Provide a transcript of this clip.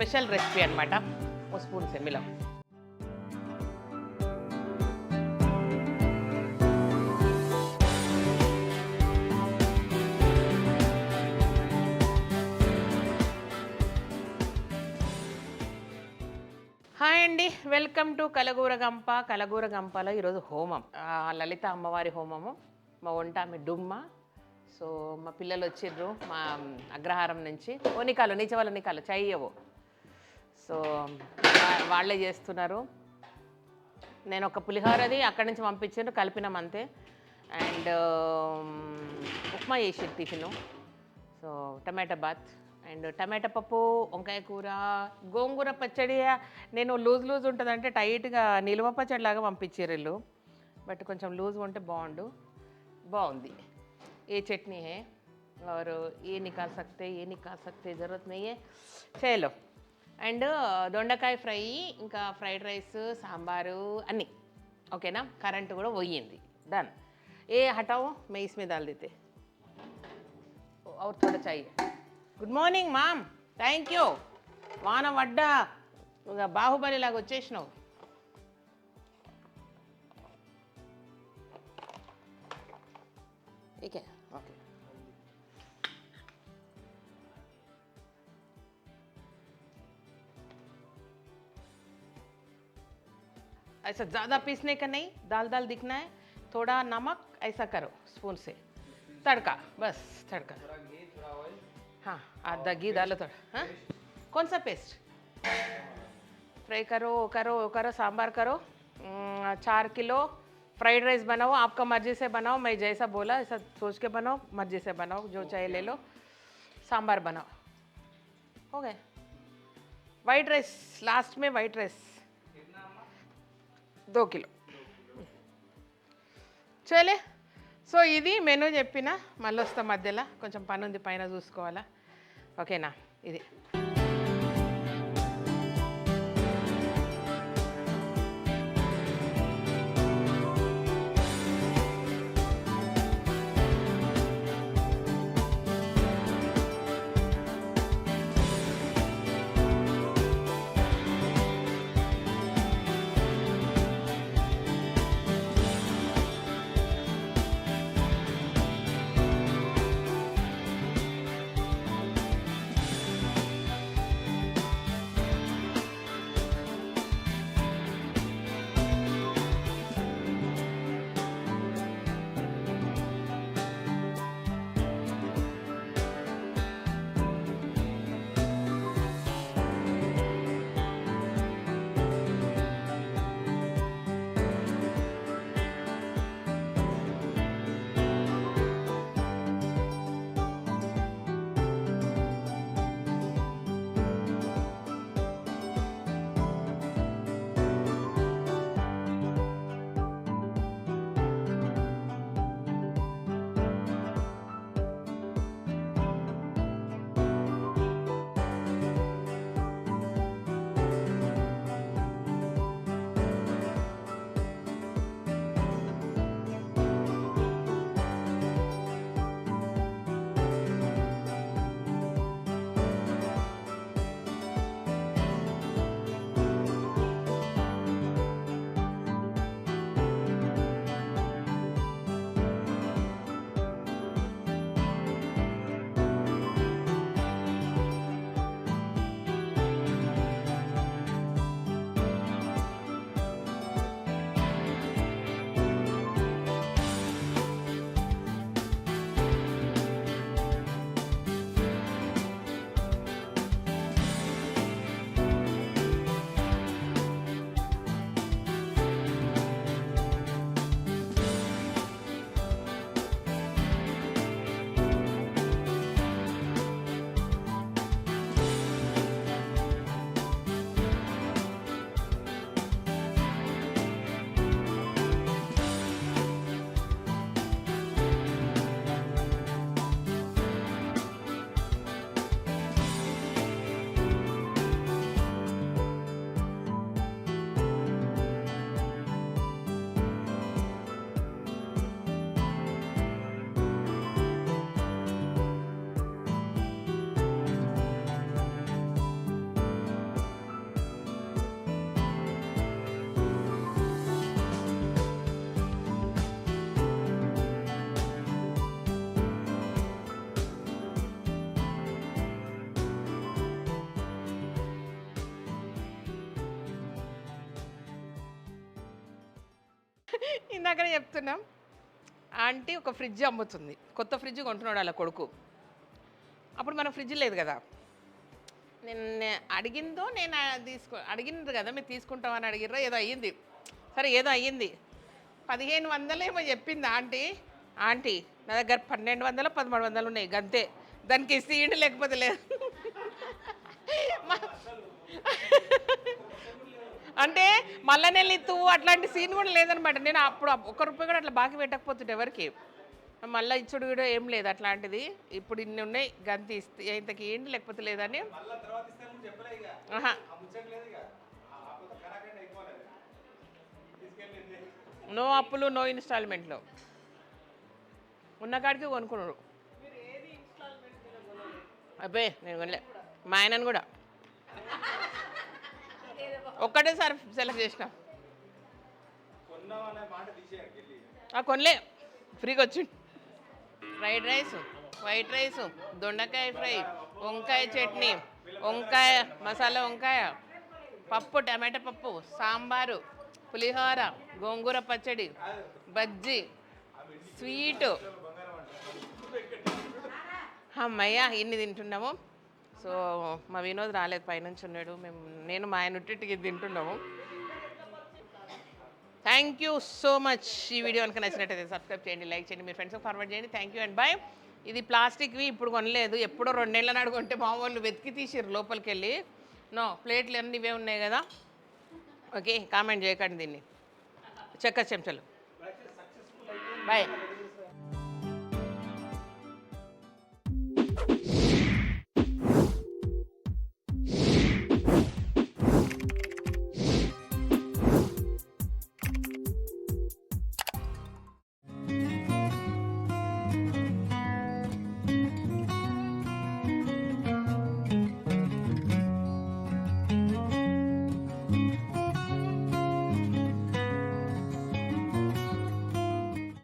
Special recipe అనమాట. ఓ spoon సెమిలో hi అండి, welcome to Kalagooragampa. కలగూరగంపలో ఈరోజు హోమం, లలిత అమ్మవారి హోమము. మా వంట మీ డుమ్మ. సో మా పిల్లలు వచ్చిర్రు మా అగ్రహారం నుంచి. ఓ నికాలు నీచే వాళ్ళ నికాలు చెయ్యవు. సో వాళ్ళే చేస్తున్నారు. నేను ఒక పులిహోరది అక్కడి నుంచి పంపించాను, కలిపినాం అంతే. అండ్ ఉప్మా చేసి టిఫిను. సో టమాటా బాత్ అండ్ టమాటా పప్పు, వంకాయ కూర, గోంగూర పచ్చడి. నేను లూజ్ ఉంటుందంటే టైట్గా నిల్వ పచ్చడి లాగా పంపించారు వీళ్ళు. బట్ కొంచెం లూజ్గా ఉంటే బాగుంది. ఏ చట్నీ హే और ये निकाल सकते ज़रूरत नहीं है चलो. అండ్ దొండకాయ ఫ్రై, ఇంకా ఫ్రైడ్ రైస్, సాంబారు అన్నీ ఓకేనా. కరెంటు కూడా పోయింది. डन. ये हटाओ, मैं इसमें डाल देते और थोड़ा चाहिए. Good morning ma'am, thank you. వాన వడ్డా బాహుబలి లాగా వచ్చేసినావు. Okay okay. ऐसा ज़्यादा पीसने का नहीं, दाल दिखना है. थोड़ा नमक ऐसा करो स्पून से. तड़का, बस तड़का. हाँ आधा घी डालो थोड़ा. हाँ कौन सा पेस्ट? फ्राई करो सांबार करो. 4 किलो फ्राइड राइस बनाओ, आपका मर्जी से बनाओ. मैं जैसा बोला ऐसा सोच के बनाओ, मर्जी से बनाओ, जो चाहिए ले लो. सांबार बनाओ. हो गए. वाइट राइस लास्ट में, वाइट राइस 2 किलो. చలే. సో ఇది మెనూ చెప్పిన, మళ్ళీ వస్తా మధ్యలో కొంచెం పని ఉంది పైన చూసుకోవాలా. ఓకేనా. ఇది ఇందాకనే చెప్తున్నాం, ఆంటీ ఒక ఫ్రిడ్జ్ అమ్ముతుంది, కొత్త ఫ్రిడ్జ్ కొంటున్నాడు వాళ్ళ కొడుకు. అప్పుడు మనకు ఫ్రిడ్జ్ లేదు కదా, నేను అడిగిందో నేను అడిగినారు కదా, మీరు తీసుకుంటామని అడిగిర్రో ఏదో అయ్యింది, సరే ఏదో అయ్యింది. 1500 ఏమో చెప్పింది ఆంటీ. ఆంటీ నా దగ్గర 1200 1300 ఉన్నాయి గంతే, దానికి సీడ్ లేకపోతే లేదు. అంటే మళ్ళా నెల్లి నువ్వు అట్లాంటి సీన్ కూడా లేదనమాట. నేను అప్పుడు ₹1 కూడా అట్లా బాకీ పెట్టకపోతుంటే ఎవరికి, మళ్ళీ ఇచ్చుడు కూడా ఏం లేదు అట్లాంటిది. ఇప్పుడు ఇన్ని ఉన్నాయి గంతి ఇస్తే ఇంతకి ఏంటి లేకపోతే లేదని. నో అప్పులు నో ఇన్స్టాల్మెంట్లో, ఉన్న కాడికి కొనుక్కున్నారు. అబ్బే నేను కొనలే, మా ఆయనను కూడా ఒక్కటేసారి సెలెక్ట్ చేసిన. కొనలే, ఫ్రీగా వచ్చింది. ఫ్రైడ్ రైస్, వైట్ రైస్, దొండకాయ ఫ్రై, వంకాయ చట్నీ, వంకాయ మసాలా వంకాయ, పప్పు టమాటా పప్పు, సాంబారు, పులిహోర, గోంగూర పచ్చడి, బజ్జీ, స్వీటు. అమ్మయ్య ఇన్ని తింటున్నాము. సో మా వినోద్ రాలేదు, పైనుంచి ఉన్నాడు. నేను మా ఆయన ఉట్టికి తింటున్నాము. Thank you so much. ఈ వీడియో కనుక నచ్చినట్టయితే సబ్స్క్రైబ్ చేయండి, లైక్ చేయండి, మీ ఫ్రెండ్స్కి ఫార్వర్డ్ చేయండి. Thank you and bye. ఇది ప్లాస్టిక్వి ఇప్పుడు కొనలేదు, ఎప్పుడో 2 నెలల నాడు కొంటే మా వాళ్ళు వెతికి తీసిర్రు లోపలికి వెళ్ళి. నో, ప్లేట్లు అన్నీ ఇవే ఉన్నాయి కదా. ఓకే, కామెంట్ చేయకండి దీన్ని. చెక్క చెంచాలు. బాయ్.